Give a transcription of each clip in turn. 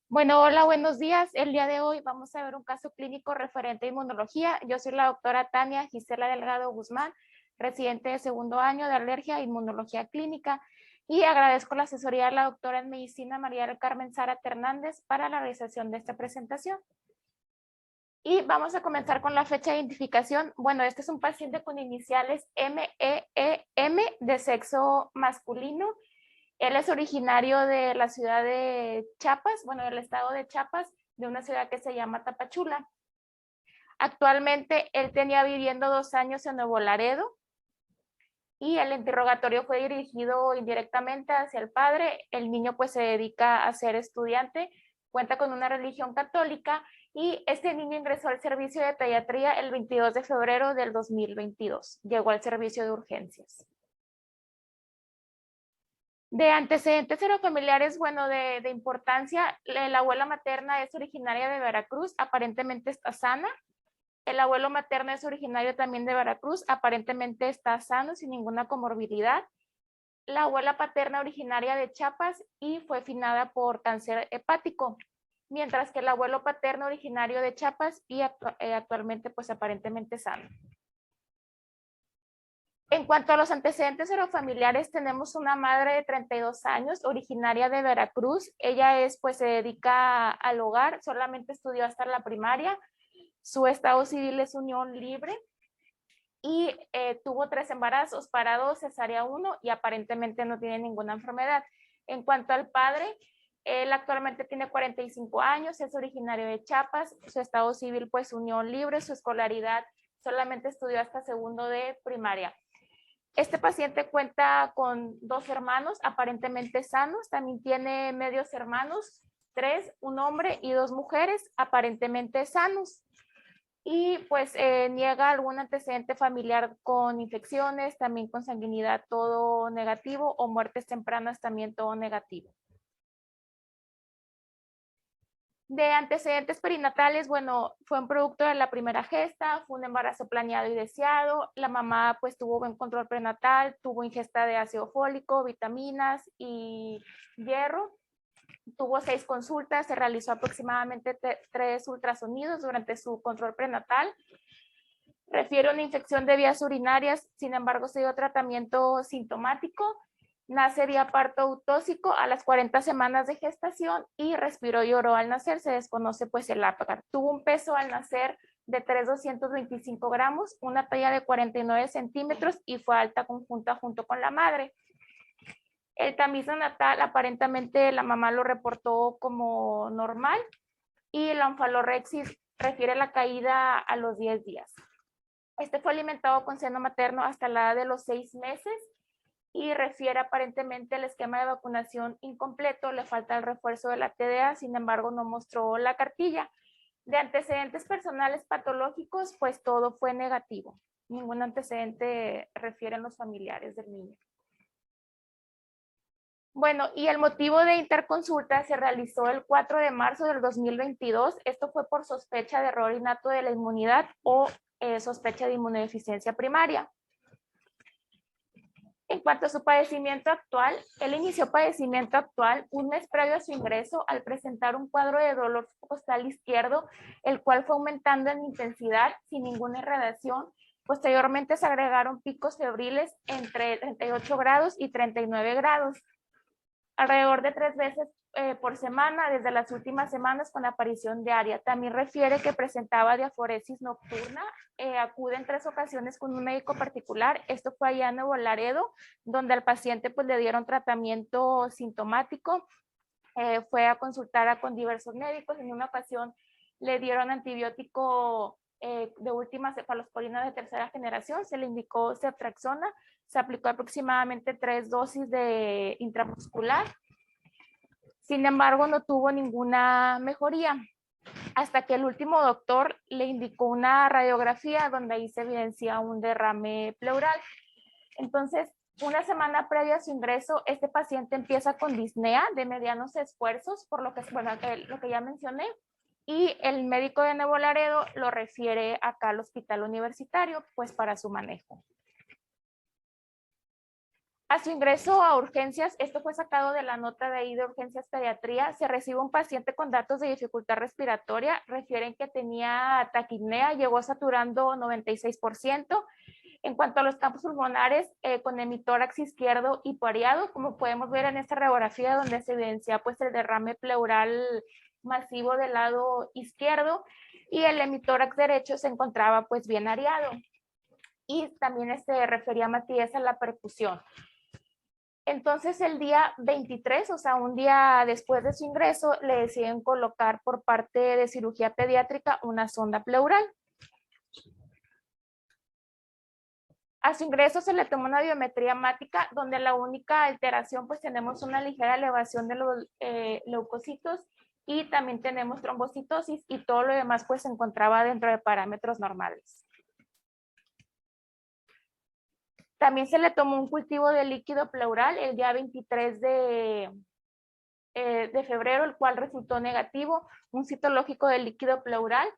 Bueno, hola, buenos días. El día de hoy vamos a ver un caso clínico referente a inmunología. Yo soy la doctora Tania Gisela Delgado Guzmán, residente de segundo año de alergia e inmunología clínica, y agradezco la asesoría de la doctora en medicina María del Carmen Zárate Hernández para la realización de esta presentación. Y vamos a comenzar con la fecha de identificación. Bueno, este es un paciente con iniciales MEEM de sexo masculino. Él es originario de la ciudad de Chiapas, bueno, del estado de Chiapas, de una ciudad que se llama Tapachula. Actualmente él tenía viviendo 2 años en Nuevo Laredo y el interrogatorio fue dirigido indirectamente hacia el padre. El niño pues se dedica a ser estudiante, cuenta con una religión católica y este niño ingresó al servicio de pediatría el 22 de febrero del 2022. Llegó al servicio de urgencias. De antecedentes serofamiliares, bueno, de importancia, la abuela materna es originaria de Veracruz, aparentemente está sana. El abuelo materno es originario también de Veracruz, aparentemente está sano, sin ninguna comorbilidad. La abuela paterna originaria de Chiapas y fue finada por cáncer hepático, mientras que el abuelo paterno originario de Chiapas y actualmente pues aparentemente sano. En cuanto a los antecedentes serofamiliares, tenemos una madre de 32 años, originaria de Veracruz. Ella pues se dedica al hogar, solamente estudió hasta la primaria. Su estado civil es unión libre y tuvo 3 embarazos, parado, cesárea 1 y aparentemente no tiene ninguna enfermedad. En cuanto al padre, él actualmente tiene 45 años, es originario de Chiapas, su estado civil pues unión libre, su escolaridad solamente estudió hasta segundo de primaria. Este paciente cuenta con 2 hermanos aparentemente sanos, también tiene medios hermanos, 3, un hombre y 2 mujeres aparentemente sanos. Y pues niega algún antecedente familiar con infecciones, también con sanguinidad, todo negativo, o muertes tempranas, también todo negativo. De antecedentes perinatales, bueno, fue un producto de la primera gesta, fue un embarazo planeado y deseado, la mamá pues tuvo buen control prenatal, tuvo ingesta de ácido fólico, vitaminas y hierro, tuvo 6 consultas, se realizó aproximadamente 3 ultrasonidos durante su control prenatal, refiere una infección de vías urinarias, sin embargo se dio tratamiento sintomático, nace vía parto autóxico a las 40 semanas de gestación y respiró y lloró al nacer, se desconoce pues el APGAR. Tuvo un peso al nacer de 3,225 gramos, una talla de 49 centímetros y fue alta conjunta junto con la madre. El tamiz natal, aparentemente la mamá lo reportó como normal y la onfalorexis refiere la caída a los 10 días. Este fue alimentado con seno materno hasta la edad de los 6 meses y refiere aparentemente el esquema de vacunación incompleto, le falta el refuerzo de la TDA, sin embargo no mostró la cartilla. De antecedentes personales patológicos, pues todo fue negativo. Ningún antecedente refieren los familiares del niño. Bueno, y el motivo de interconsulta se realizó el 4 de marzo del 2022. Esto fue por sospecha de error innato de la inmunidad o sospecha de inmunodeficiencia primaria. En cuanto a su padecimiento actual, él inició padecimiento actual un mes previo a su ingreso al presentar un cuadro de dolor costal izquierdo, el cual fue aumentando en intensidad sin ninguna irradiación. Posteriormente se agregaron picos febriles entre 38 grados y 39 grados, alrededor de 3 veces por semana desde las últimas semanas con aparición diaria. También refiere que presentaba diaforesis nocturna, acude en 3 ocasiones con un médico particular, esto fue allá en Nuevo Laredo, donde al paciente pues le dieron tratamiento sintomático, fue a consultar con diversos médicos, en una ocasión le dieron antibiótico de última cefalosporina de tercera generación, se le indicó ceftriaxona, se aplicó aproximadamente 3 dosis de intramuscular. Sin embargo, no tuvo ninguna mejoría hasta que el último doctor le indicó una radiografía donde ahí se evidencia un derrame pleural. Entonces, una semana previa a su ingreso, este paciente empieza con disnea de medianos esfuerzos, por lo que, bueno, lo que ya mencioné, y el médico de Nuevo Laredo lo refiere acá al hospital universitario, pues para su manejo. A su ingreso a urgencias, esto fue sacado de la nota de ahí de urgencias pediatría, se recibe un paciente con datos de dificultad respiratoria, refieren que tenía taquipnea, llegó saturando 96%. En cuanto a los campos pulmonares, con hemitórax izquierdo hipoareado, como podemos ver en esta radiografía donde se evidencia pues el derrame pleural masivo del lado izquierdo y el hemitórax derecho se encontraba pues bien areado. Y también refería Matías a la percusión. Entonces el día 23, o sea, un día después de su ingreso, le deciden colocar por parte de cirugía pediátrica una sonda pleural. A su ingreso se le tomó una biometría hemática donde la única alteración, pues tenemos una ligera elevación de los leucocitos y también tenemos trombocitosis y todo lo demás pues se encontraba dentro de parámetros normales. También se le tomó un cultivo de líquido pleural el día 23 de febrero, el cual resultó negativo, un citológico de líquido pleural,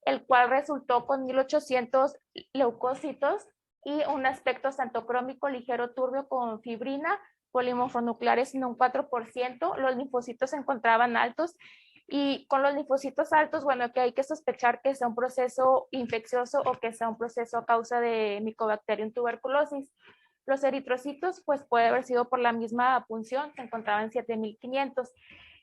el cual resultó con 1800 leucocitos y un aspecto santocrómico ligero turbio con fibrina, polimorfonucleares en un 4%, los linfocitos se encontraban altos y con los linfocitos altos, bueno, que hay que sospechar que sea un proceso infeccioso o que sea un proceso a causa de Mycobacterium tuberculosis. Los eritrocitos, pues puede haber sido por la misma punción, se encontraban en 7500.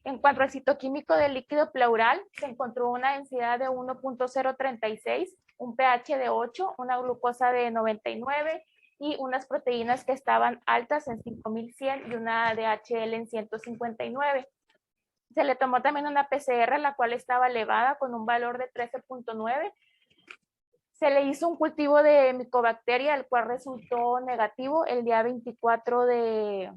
En cuanto al citoquímico del líquido pleural, se encontró una densidad de 1.036, un pH de 8, una glucosa de 99 y unas proteínas que estaban altas en 5100 y una DHL en 159. Se le tomó también una PCR, la cual estaba elevada con un valor de 13.9. Se le hizo un cultivo de micobacteria, el cual resultó negativo el día 24 de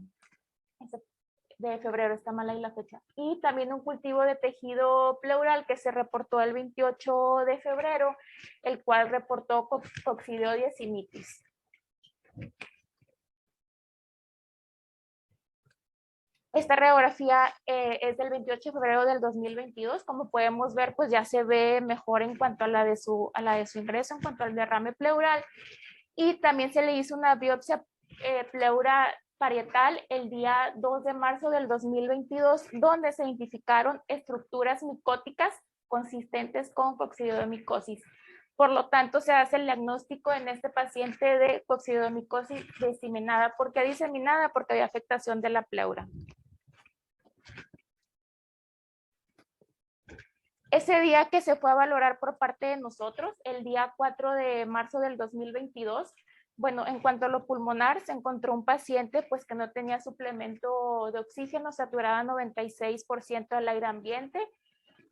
febrero, está mal ahí la fecha. Y también un cultivo de tejido pleural que se reportó el 28 de febrero, el cual reportó coccidioides y mitis. Esta radiografía es del 28 de febrero del 2022. Como podemos ver, pues ya se ve mejor en cuanto a la de su ingreso, en cuanto al derrame pleural. Y también se le hizo una biopsia pleural parietal el día 2 de marzo del 2022, donde se identificaron estructuras micóticas consistentes con coccidiomicosis. Por lo tanto, se hace el diagnóstico en este paciente de coccidiomicosis diseminada. ¿Por qué diseminada? Porque había afectación de la pleura. Ese día que se fue a valorar por parte de nosotros, el día 4 de marzo del 2022, bueno, en cuanto a lo pulmonar, se encontró un paciente pues que no tenía suplemento de oxígeno, saturaba 96% del aire ambiente,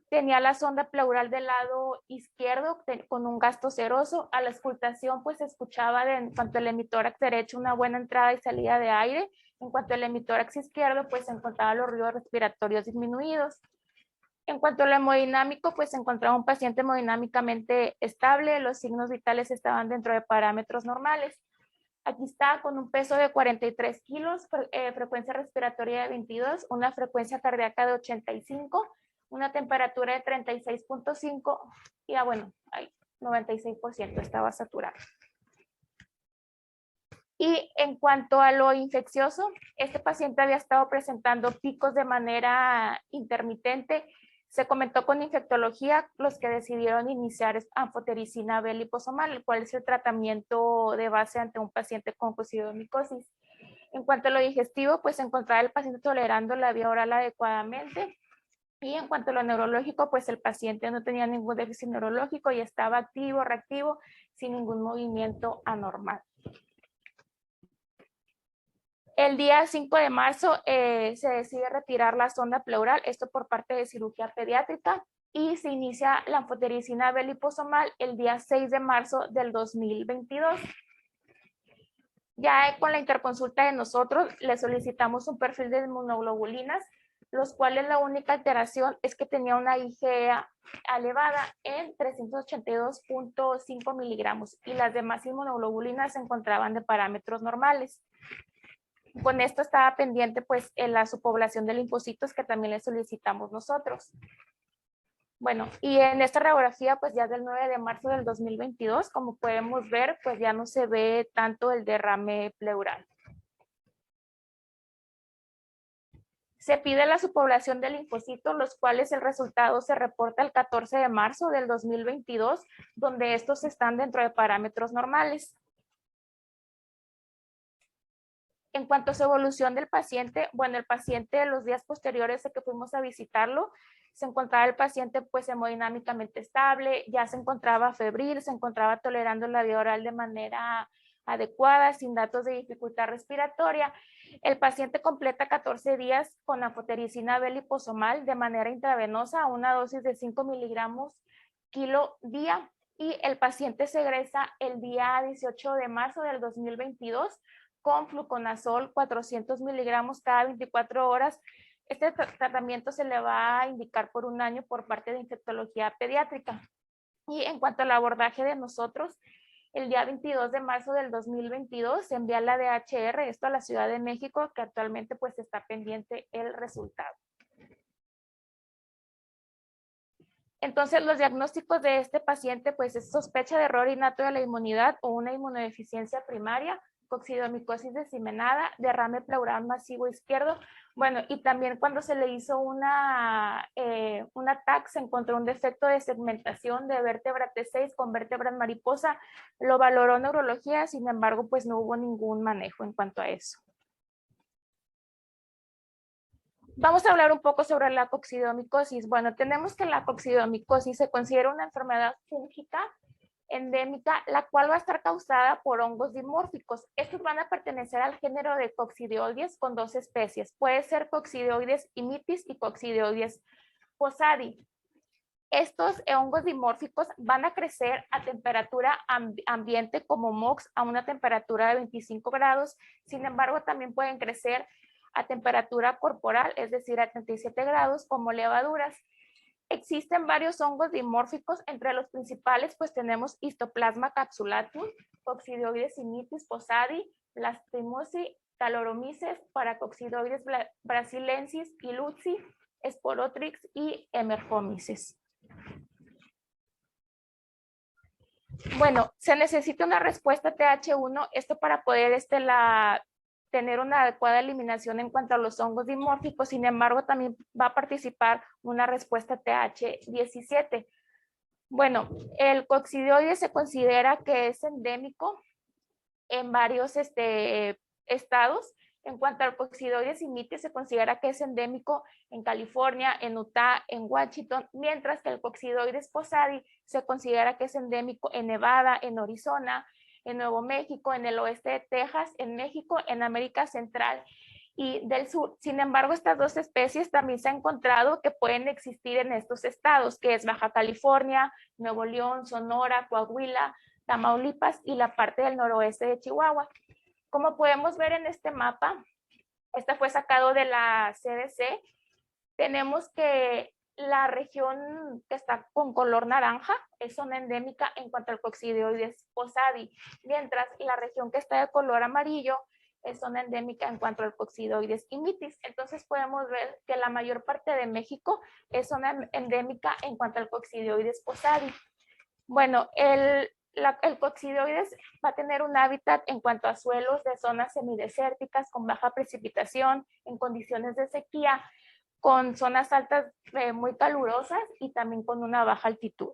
tenía la sonda pleural del lado izquierdo con un gasto seroso. A la auscultación pues se escuchaba en cuanto al hemitórax derecho una buena entrada y salida de aire, en cuanto al hemitórax izquierdo pues se encontraban los ruidos respiratorios disminuidos. En cuanto al hemodinámico, pues se encontraba un paciente hemodinámicamente estable, los signos vitales estaban dentro de parámetros normales. Aquí está con un peso de 43 kilos, frecuencia respiratoria de 22, una frecuencia cardíaca de 85, una temperatura de 36.5 y bueno, 96% estaba saturado. Y en cuanto a lo infeccioso, este paciente había estado presentando picos de manera intermitente. Se comentó con infectología los que decidieron iniciar anfotericina B liposomal, el cual es el tratamiento de base ante un paciente con coccidiomicosis. En cuanto a lo digestivo, pues encontrar el paciente tolerando la vía oral adecuadamente. Y en cuanto a lo neurológico, pues el paciente no tenía ningún déficit neurológico y estaba activo, reactivo, sin ningún movimiento anormal. El día 5 de marzo se decide retirar la sonda pleural, esto por parte de cirugía pediátrica, y se inicia la anfotericina B liposomal el día 6 de marzo del 2022. Ya con la interconsulta de nosotros le solicitamos un perfil de inmunoglobulinas, los cuales la única alteración es que tenía una IgA elevada en 382.5 miligramos y las demás inmunoglobulinas se encontraban de parámetros normales. Con esto estaba pendiente pues en la subpoblación de linfocitos que también le solicitamos nosotros. Bueno, y en esta radiografía pues ya del 9 de marzo del 2022, como podemos ver, pues ya no se ve tanto el derrame pleural. Se pide la subpoblación de linfocitos, los cuales el resultado se reporta el 14 de marzo del 2022, donde estos están dentro de parámetros normales. En cuanto a su evolución del paciente, bueno, el paciente los días posteriores a que fuimos a visitarlo, se encontraba el paciente pues hemodinámicamente estable, ya se encontraba febril, se encontraba tolerando la vía oral de manera adecuada, sin datos de dificultad respiratoria. El paciente completa 14 días con anfotericina B liposomal de manera intravenosa a una dosis de 5 miligramos kilo día, y el paciente se egresa el día 18 de marzo del 2022 con fluconazol 400 miligramos cada 24 horas. Este tratamiento se le va a indicar por un año por parte de infectología pediátrica. Y en cuanto al abordaje de nosotros, el día 22 de marzo del 2022 se envía la DHR, esto a la Ciudad de México, que actualmente pues está pendiente el resultado. Entonces, los diagnósticos de este paciente pues es sospecha de error innato de la inmunidad o una inmunodeficiencia primaria, coccidomicosis diseminada, derrame pleural masivo izquierdo. Bueno, y también cuando se le hizo un TAC se encontró un defecto de segmentación de vértebra T6 con vértebra mariposa. Lo valoró neurología, sin embargo, pues no hubo ningún manejo en cuanto a eso. Vamos a hablar un poco sobre la coccidomicosis. Bueno, tenemos que la coccidomicosis se considera una enfermedad fúngica endémica, la cual va a estar causada por hongos dimórficos. Estos van a pertenecer al género de Coccidioides con dos especies. Puede ser Coccidioides imitis y Coccidioides posadi. Estos hongos dimórficos van a crecer a temperatura ambiente como MOX a una temperatura de 25 grados. Sin embargo, también pueden crecer a temperatura corporal, es decir, a 37 grados como levaduras. Existen varios hongos dimórficos, entre los principales pues tenemos Histoplasma capsulatum, Coccidioides imitis posadi, Blastimosi, Taloromyces, Paracoccidioides brasilensis, Iluzzi, Sporotrix y Emergomyces. Bueno, se necesita una respuesta TH1, esto para poder tener una adecuada eliminación en cuanto a los hongos dimórficos. Sin embargo, también va a participar una respuesta TH17. Bueno, el coccidioides se considera que es endémico en varios estados. En cuanto al coccidioides imitis, se considera que es endémico en California, en Utah, en Washington, mientras que el coccidioides posadi se considera que es endémico en Nevada, en Arizona, en Nuevo México, en el oeste de Texas, en México, en América Central y del Sur. Sin embargo, estas dos especies también se ha encontrado que pueden existir en estos estados, que es Baja California, Nuevo León, Sonora, Coahuila, Tamaulipas y la parte del noroeste de Chihuahua. Como podemos ver en este mapa, este fue sacado de la CDC, tenemos que la región que está con color naranja es zona endémica en cuanto al coccidioides posadi, mientras la región que está de color amarillo es zona endémica en cuanto al coccidioides imitis. Entonces podemos ver que la mayor parte de México es zona endémica en cuanto al coccidioides posadi. Bueno, el coccidioides va a tener un hábitat en cuanto a suelos de zonas semidesérticas con baja precipitación, en condiciones de sequía, con zonas altas muy calurosas y también con una baja altitud.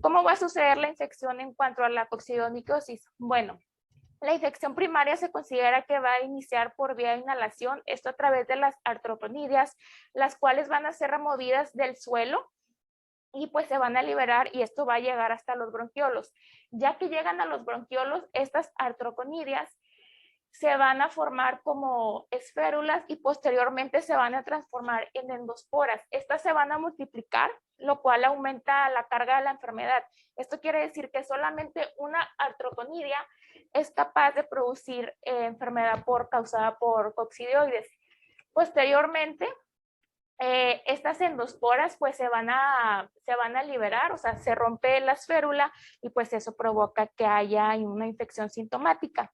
¿Cómo va a suceder la infección en cuanto a la coccidomicosis? Bueno, la infección primaria se considera que va a iniciar por vía de inhalación, esto a través de las artroponidias, las cuales van a ser removidas del suelo y pues se van a liberar y esto va a llegar hasta los bronquiolos. Ya que llegan a los bronquiolos, estas artroponidias se van a formar como esférulas y posteriormente se van a transformar en endosporas. Estas se van a multiplicar, lo cual aumenta la carga de la enfermedad. Esto quiere decir que solamente una artroponidia es capaz de producir enfermedad causada por coccidioides. Posteriormente, estas endosporas pues se van a liberar, o sea, se rompe la esférula y pues eso provoca que haya una infección sintomática.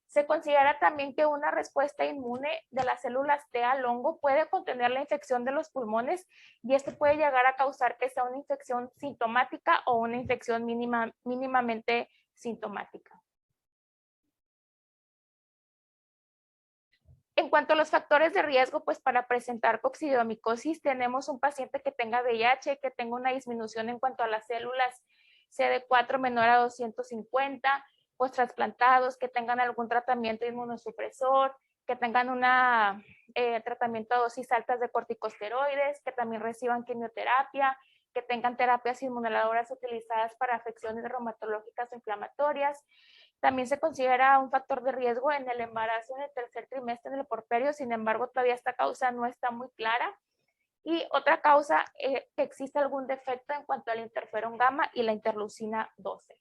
Se considera también que una respuesta inmune de las células T al hongo puede contener la infección de los pulmones y esto puede llegar a causar que sea una infección sintomática o una infección mínimamente sintomática. En cuanto a los factores de riesgo, pues para presentar coccidiomicosis tenemos un paciente que tenga VIH, que tenga una disminución en cuanto a las células CD4 menor a 250, post-trasplantados, que tengan algún tratamiento inmunosupresor, que tengan un tratamiento a dosis altas de corticosteroides, que también reciban quimioterapia, que tengan terapias inmunoladoras utilizadas para afecciones reumatológicas o inflamatorias. También se considera un factor de riesgo en el embarazo en el tercer trimestre del porperio, sin embargo, todavía esta causa no está muy clara. Y otra causa, que existe algún defecto en cuanto al interferón gamma y la interleucina 12.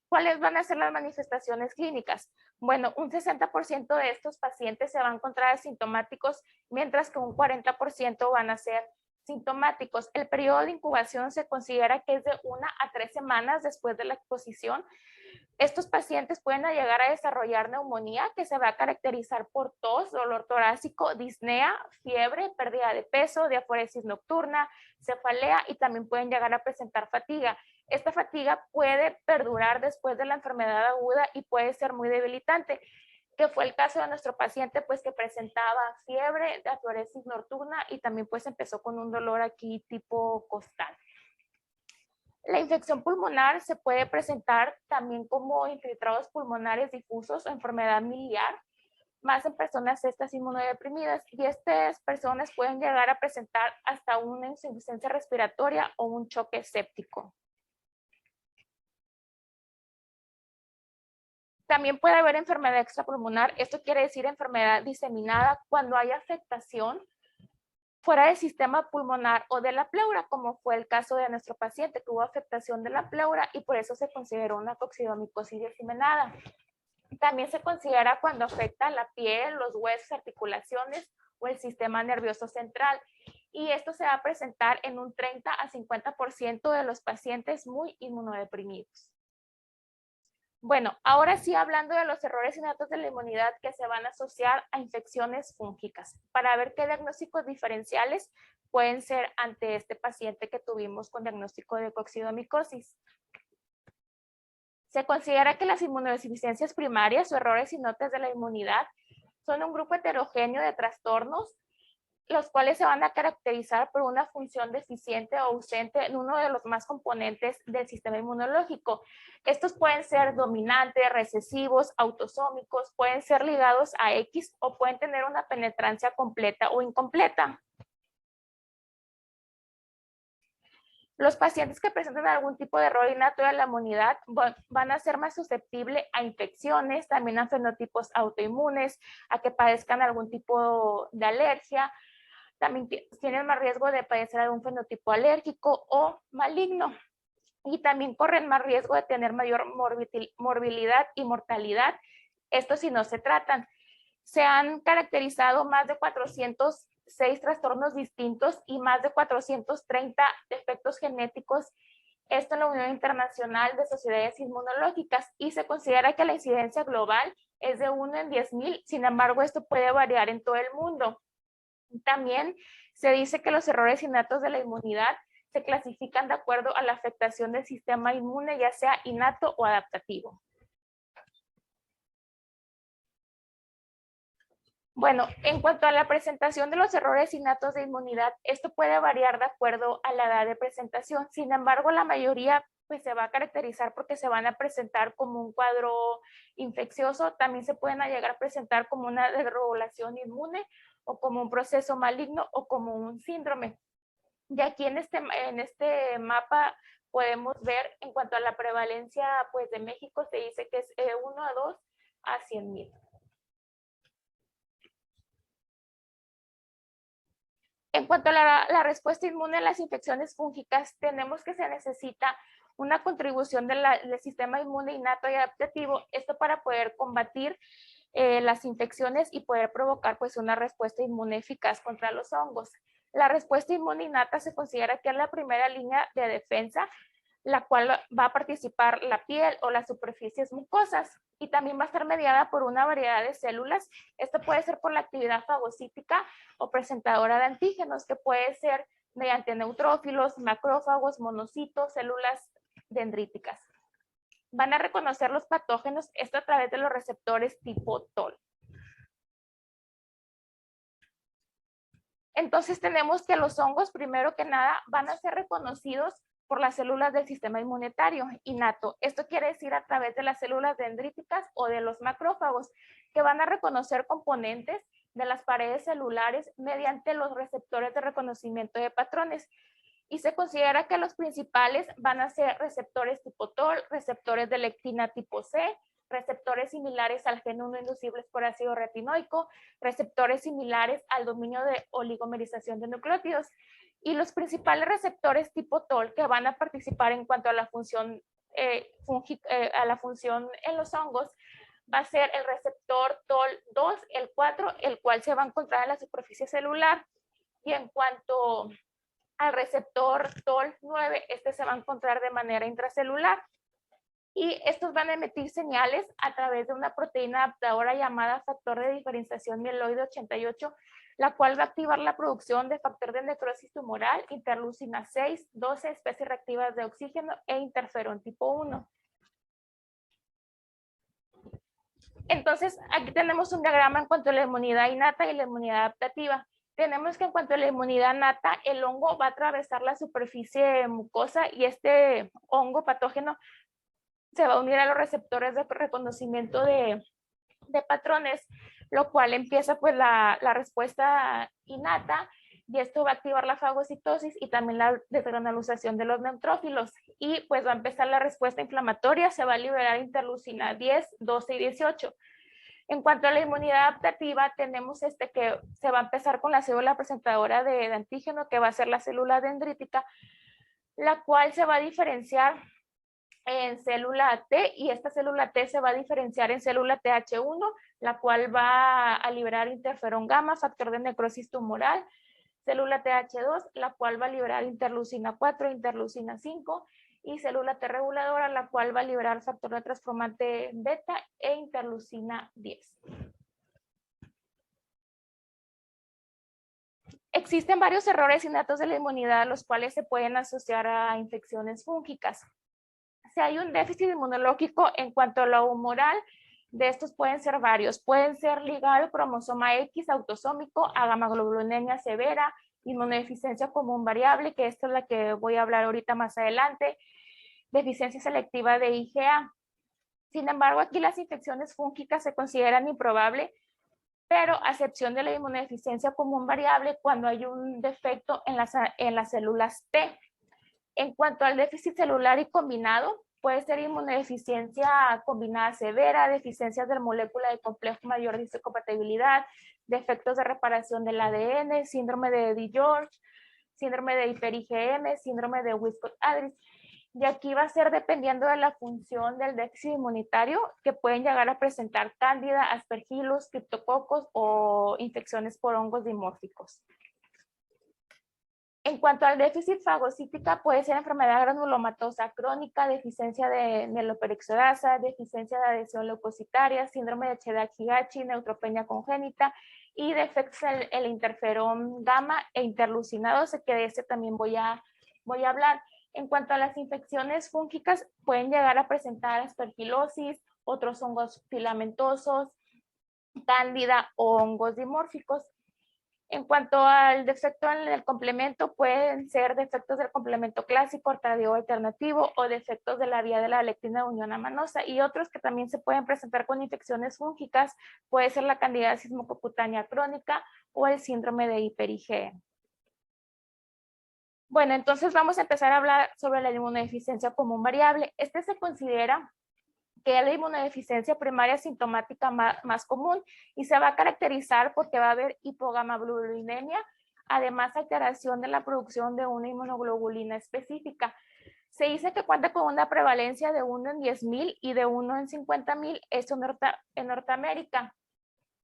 ¿Cuáles van a ser las manifestaciones clínicas? Bueno, un 60% de estos pacientes se van a encontrar asintomáticos, mientras que un 40% van a ser sintomáticos. El periodo de incubación se considera que es de 1 a 3 semanas después de la exposición. Estos pacientes pueden llegar a desarrollar neumonía, que se va a caracterizar por tos, dolor torácico, disnea, fiebre, pérdida de peso, diaforesis nocturna, cefalea, y también pueden llegar a presentar fatiga. Esta fatiga puede perdurar después de la enfermedad aguda y puede ser muy debilitante, que fue el caso de nuestro paciente, pues que presentaba fiebre, diaforesis nocturna, y también pues empezó con un dolor aquí tipo costal. La infección pulmonar se puede presentar también como infiltrados pulmonares difusos o enfermedad miliar, más en personas estas inmunodeprimidas, y estas personas pueden llegar a presentar hasta una insuficiencia respiratoria o un choque séptico. También puede haber enfermedad extrapulmonar. Esto quiere decir enfermedad diseminada cuando hay afectación fuera del sistema pulmonar o de la pleura, como fue el caso de nuestro paciente, que hubo afectación de la pleura y por eso se consideró una coccidiomicosis diseminada. También se considera cuando afecta la piel, los huesos, articulaciones o el sistema nervioso central. Y esto se va a presentar en un 30 a 50% de los pacientes muy inmunodeprimidos. Bueno, ahora sí, hablando de los errores innatos de la inmunidad que se van a asociar a infecciones fúngicas, para ver qué diagnósticos diferenciales pueden ser ante este paciente que tuvimos con diagnóstico de coccidiomicosis. Se considera que las inmunodeficiencias primarias o errores innatos de la inmunidad son un grupo heterogéneo de trastornos, los cuales se van a caracterizar por una función deficiente o ausente en uno de los más componentes del sistema inmunológico. Estos pueden ser dominantes, recesivos, autosómicos, pueden ser ligados a X o pueden tener una penetrancia completa o incompleta. Los pacientes que presentan algún tipo de error innato de la inmunidad van a ser más susceptibles a infecciones, también a fenotipos autoinmunes, a que padezcan algún tipo de alergia. También tienen más riesgo de padecer algún fenotipo alérgico o maligno. Y también corren más riesgo de tener mayor morbilidad y mortalidad. Esto si no se tratan. Se han caracterizado más de 406 trastornos distintos y más de 430 defectos genéticos. Esto en la Unión Internacional de Sociedades Inmunológicas, y se considera que la incidencia global es de 1 en 10,000. Sin embargo, esto puede variar en todo el mundo. También se dice que los errores innatos de la inmunidad se clasifican de acuerdo a la afectación del sistema inmune, ya sea innato o adaptativo. Bueno, en cuanto a la presentación de los errores innatos de inmunidad, esto puede variar de acuerdo a la edad de presentación. Sin embargo, la mayoría pues se va a caracterizar porque se van a presentar como un cuadro infeccioso. También se pueden llegar a presentar como una desregulación inmune o como un proceso maligno o como un síndrome. Y aquí en este mapa podemos ver en cuanto a la prevalencia pues de México, se dice que es 1 a 2 a 100,000. En cuanto a la respuesta inmune a las infecciones fúngicas, tenemos que se necesita una contribución del sistema inmune innato y adaptativo, esto para poder combatir las infecciones y poder provocar pues una respuesta inmune eficaz contra los hongos. La respuesta inmune innata se considera que es la primera línea de defensa, la cual va a participar la piel o las superficies mucosas, y también va a estar mediada por una variedad de células. Esto puede ser por la actividad fagocítica o presentadora de antígenos, que puede ser mediante neutrófilos, macrófagos, monocitos, células dendríticas. Van a reconocer los patógenos, esto a través de los receptores tipo TOL. Entonces tenemos que los hongos, primero que nada, van a ser reconocidos por las células del sistema inmunitario innato. Esto quiere decir a través de las células dendríticas o de los macrófagos, que van a reconocer componentes de las paredes celulares mediante los receptores de reconocimiento de patrones. Y se considera que los principales van a ser receptores tipo TOL, receptores de lectina tipo C, receptores similares al gen 1 inducibles por ácido retinoico, receptores similares al dominio de oligomerización de nucleótidos. Y los principales receptores tipo TOL que van a participar en cuanto a la función, en los hongos va a ser el receptor TOL2, el 4, el cual se va a encontrar en la superficie celular. Y en cuanto al receptor TOL9, este se va a encontrar de manera intracelular. Y estos van a emitir señales a través de una proteína adaptadora llamada factor de diferenciación mieloide 88, la cual va a activar la producción de factor de necrosis tumoral, interleucina 6, 12, especies reactivas de oxígeno e interferón tipo 1. Entonces, aquí tenemos un diagrama en cuanto a la inmunidad innata y la inmunidad adaptativa. Tenemos que en cuanto a la inmunidad nata, el hongo va a atravesar la superficie mucosa y este hongo patógeno se va a unir a los receptores de reconocimiento de patrones, lo cual empieza pues la respuesta innata, y esto va a activar la fagocitosis y también la desgranulación de los neutrófilos, y pues va a empezar la respuesta inflamatoria, se va a liberar interleucina 10, 12 y 18. En cuanto a la inmunidad adaptativa, tenemos que se va a empezar con la célula presentadora de antígeno, que va a ser la célula dendrítica, la cual se va a diferenciar en célula T, y esta célula T se va a diferenciar en célula TH1, la cual va a liberar interferón gamma, factor de necrosis tumoral, célula TH2, la cual va a liberar interleucina 4, interleucina 5, y célula T reguladora, la cual va a liberar factor de transformante beta e interleucina 10. Existen varios errores innatos de la inmunidad, los cuales se pueden asociar a infecciones fúngicas. Si hay un déficit inmunológico en cuanto a lo humoral, de estos pueden ser varios. Pueden ser ligado al cromosoma X autosómico, a gamaglobulinemia severa, inmunodeficiencia común variable, que esta es la que voy a hablar ahorita más adelante, deficiencia selectiva de IgA. Sin embargo, aquí las infecciones fúngicas se consideran improbables, pero a excepción de la inmunodeficiencia común variable cuando hay un defecto en las células T. En cuanto al déficit celular y combinado, puede ser inmunodeficiencia combinada severa, deficiencias de molécula de complejo mayor de histocompatibilidad, defectos de reparación del ADN, síndrome de DiGeorge, síndrome de hiper-IgM, síndrome de Wiskott-Adris. Y aquí va a ser dependiendo de la función del déficit inmunitario, que pueden llegar a presentar cándida, aspergillus, criptococos o infecciones por hongos dimórficos. En cuanto al déficit fagocítica, puede ser enfermedad granulomatosa crónica, deficiencia de mieloperoxidasa, deficiencia de adhesión leucocitaria, síndrome de Chilaquigachi, neutropenia congénita y defectos en el interferón gamma e interleucina 12, que de este también voy a hablar. En cuanto a las infecciones fúngicas, pueden llegar a presentar aspergilosis, otros hongos filamentosos, cándida o hongos dimórficos. En cuanto al defecto en el complemento, pueden ser defectos del complemento clásico, tardivo alternativo, o defectos de la vía de la lectina de unión amanosa, y otros que también se pueden presentar con infecciones fúngicas, puede ser la candidiasis mucocutánea crónica o el síndrome de hiper-IgE. Bueno, entonces vamos a empezar a hablar sobre la inmunodeficiencia común variable. Este se considera que es la inmunodeficiencia primaria sintomática más común, y se va a caracterizar porque va a haber hipogamaglobulinemia, además alteración de la producción de una inmunoglobulina específica. Se dice que cuenta con una prevalencia de 1 en 10,000 y de 1 en 50,000, esto en Norteamérica.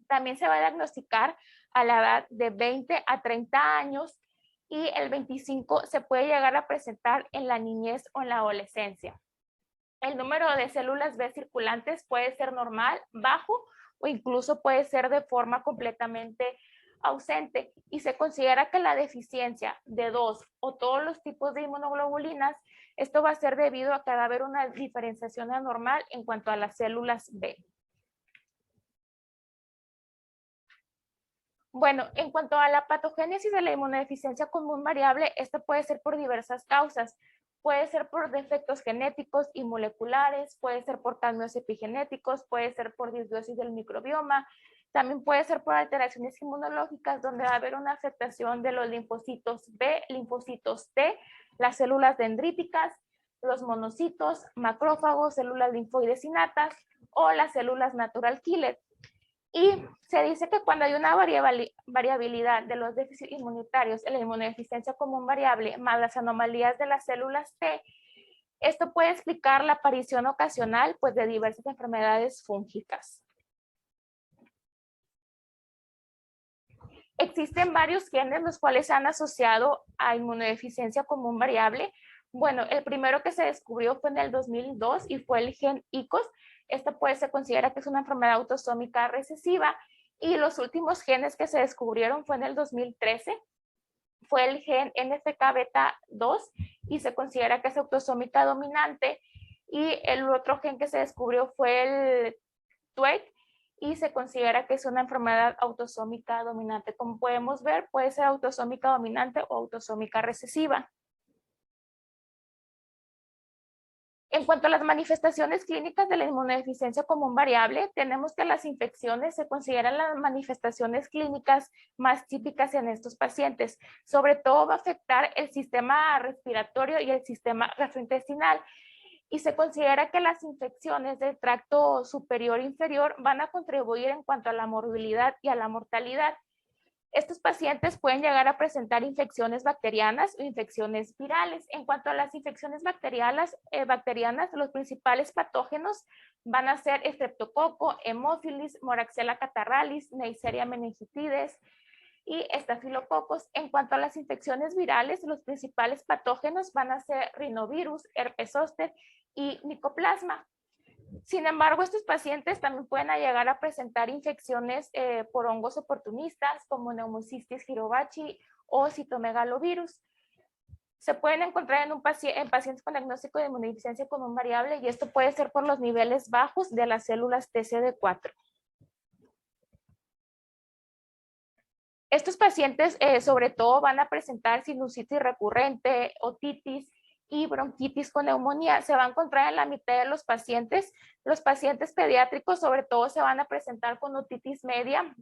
También se va a diagnosticar a la edad de 20 a 30 años, y el 25 se puede llegar a presentar en la niñez o en la adolescencia. El número de células B circulantes puede ser normal, bajo, o incluso puede ser de forma completamente ausente, y se considera que la deficiencia de 2 o todos los tipos de inmunoglobulinas, esto va a ser debido a que va a haber una diferenciación anormal en cuanto a las células B. Bueno, en cuanto a la patogénesis de la inmunodeficiencia común variable, esta puede ser por diversas causas. Puede ser por defectos genéticos y moleculares, puede ser por cambios epigenéticos, puede ser por disbiosis del microbioma, también puede ser por alteraciones inmunológicas, donde va a haber una afectación de los linfocitos B, linfocitos T, las células dendríticas, los monocitos, macrófagos, células linfoides innatas o las células natural killer. Y se dice que cuando hay una variabilidad de los déficits inmunitarios en la inmunodeficiencia común variable más las anomalías de las células T, esto puede explicar la aparición ocasional pues, de diversas enfermedades fúngicas. Existen varios genes los cuales se han asociado a inmunodeficiencia común variable. Bueno, el primero que se descubrió fue en el 2002 y fue el gen ICOS. Esta pues se considera que es una enfermedad autosómica recesiva. Y los últimos genes que se descubrieron fue en el 2013. Fue el gen NFK beta 2 y se considera que es autosómica dominante. Y el otro gen que se descubrió fue el TUEC y se considera que es una enfermedad autosómica dominante. Como podemos ver, puede ser autosómica dominante o autosómica recesiva. En cuanto a las manifestaciones clínicas de la inmunodeficiencia común variable, tenemos que las infecciones se consideran las manifestaciones clínicas más típicas en estos pacientes. Sobre todo va a afectar el sistema respiratorio y el sistema gastrointestinal. Y se considera que las infecciones del tracto superior e inferior van a contribuir en cuanto a la morbilidad y a la mortalidad. Estos pacientes pueden llegar a presentar infecciones bacterianas o infecciones virales. En cuanto a las infecciones bacterianas, los principales patógenos van a ser Streptococo, Hemófilis, Moraxella catarralis, Neisseria meningitidis y estafilococos. En cuanto a las infecciones virales, los principales patógenos van a ser rinovirus, herpes zóster y micoplasma. Sin embargo, estos pacientes también pueden llegar a presentar infecciones por hongos oportunistas como Pneumocystis jirovacii o citomegalovirus. Se pueden encontrar en pacientes con diagnóstico de inmunodeficiencia común variable y esto puede ser por los niveles bajos de las células TCD4. Estos pacientes sobre todo van a presentar sinusitis recurrente, otitis y bronquitis con neumonía. Se va a encontrar en la mitad de los pacientes. Los pacientes pediátricos sobre todo se van a presentar con otitis media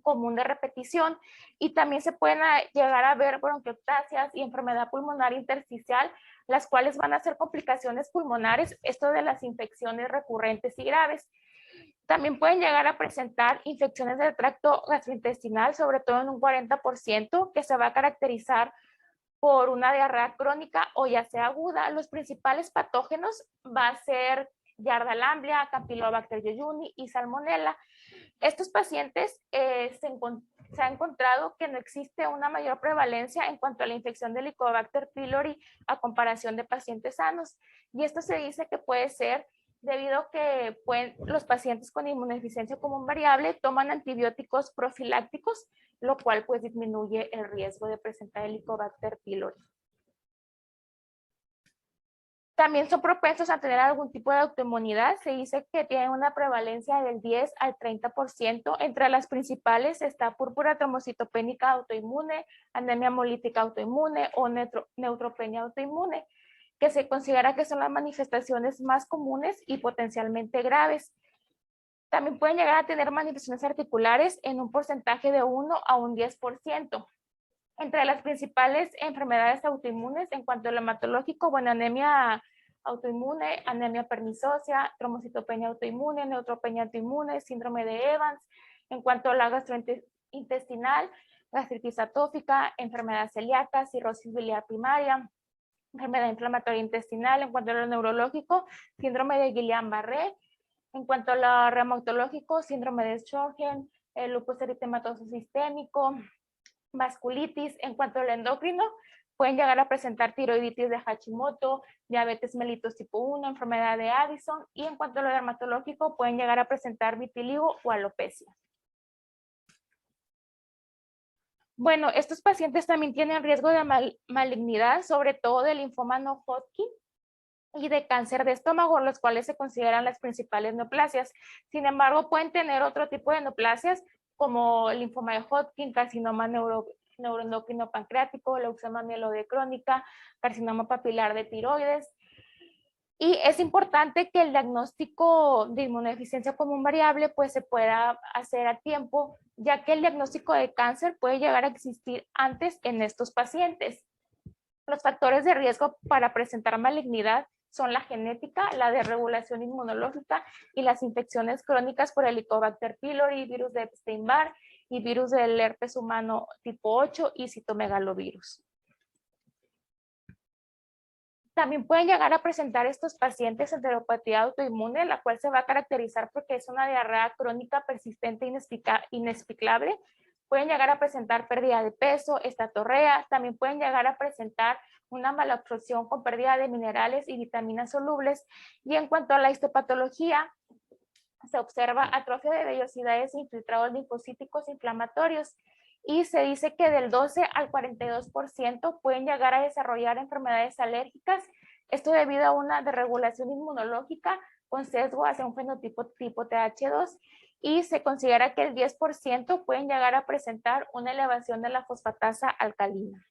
común de repetición y también se pueden llegar a ver bronquiectasias y enfermedad pulmonar intersticial, las cuales van a ser complicaciones pulmonares, esto de las infecciones recurrentes y graves. También pueden llegar a presentar infecciones del tracto gastrointestinal, sobre todo en un 40%, que se va a caracterizar por una diarrea crónica o ya sea aguda. Los principales patógenos va a ser Yarda lamblia, Campylobacter jejuni y Salmonella. Estos pacientes se ha encontrado que no existe una mayor prevalencia en cuanto a la infección de Helicobacter pylori a comparación de pacientes sanos. Y esto se dice que puede ser debido a que los pacientes con inmunodeficiencia común variable toman antibióticos profilácticos, lo cual pues disminuye el riesgo de presentar Helicobacter pylori. También son propensos a tener algún tipo de autoinmunidad. Se dice que tienen una prevalencia del 10 al 30%. Entre las principales está púrpura trombocitopénica autoinmune, anemia hemolítica autoinmune o neutropenia autoinmune, que se considera que son las manifestaciones más comunes y potencialmente graves. También pueden llegar a tener manifestaciones articulares en un porcentaje de 1 a un 10%. Entre las principales enfermedades autoinmunes en cuanto al hematológico, bueno, anemia autoinmune, anemia perniciosa, trombocitopenia autoinmune, neutropenia autoinmune, síndrome de Evans. En cuanto a la gastrointestinal, gastritis atófica, enfermedad celíaca, cirrosis biliar primaria, enfermedad inflamatoria intestinal. En cuanto a lo neurológico, síndrome de Guillain-Barré. En cuanto a lo reumatológico, síndrome de Sjögren, lupus eritematoso sistémico, vasculitis. En cuanto al endocrino, pueden llegar a presentar tiroiditis de Hashimoto, diabetes mellitus tipo 1, enfermedad de Addison, y en cuanto a lo dermatológico, pueden llegar a presentar vitiligo o alopecia. Bueno, estos pacientes también tienen riesgo de malignidad, sobre todo de linfoma no Hodgkin y de cáncer de estómago, los cuales se consideran las principales neoplasias. Sin embargo, pueden tener otro tipo de neoplasias, como linfoma de Hodgkin, carcinoma neuroendocrino pancreático, leucemia mieloide crónica, carcinoma papilar de tiroides. Y es importante que el diagnóstico de inmunodeficiencia común variable pues se pueda hacer a tiempo, ya que el diagnóstico de cáncer puede llegar a existir antes en estos pacientes. Los factores de riesgo para presentar malignidad son la genética, la desregulación inmunológica y las infecciones crónicas por Helicobacter pylori, virus de Epstein-Barr y virus del herpes humano tipo 8 y citomegalovirus. También pueden llegar a presentar estos pacientes enteropatía autoinmune, la cual se va a caracterizar porque es una diarrea crónica persistente inexplicable. Pueden llegar a presentar pérdida de peso, estatorrea. También pueden llegar a presentar una malabsorción con pérdida de minerales y vitaminas solubles. Y en cuanto a la histopatología, se observa atrofia de vellosidades e infiltrados linfocíticos inflamatorios. Y se dice que del 12 al 42% pueden llegar a desarrollar enfermedades alérgicas, esto debido a una desregulación inmunológica con sesgo hacia un fenotipo tipo TH2, y se considera que el 10% pueden llegar a presentar una elevación de la fosfatasa alcalina.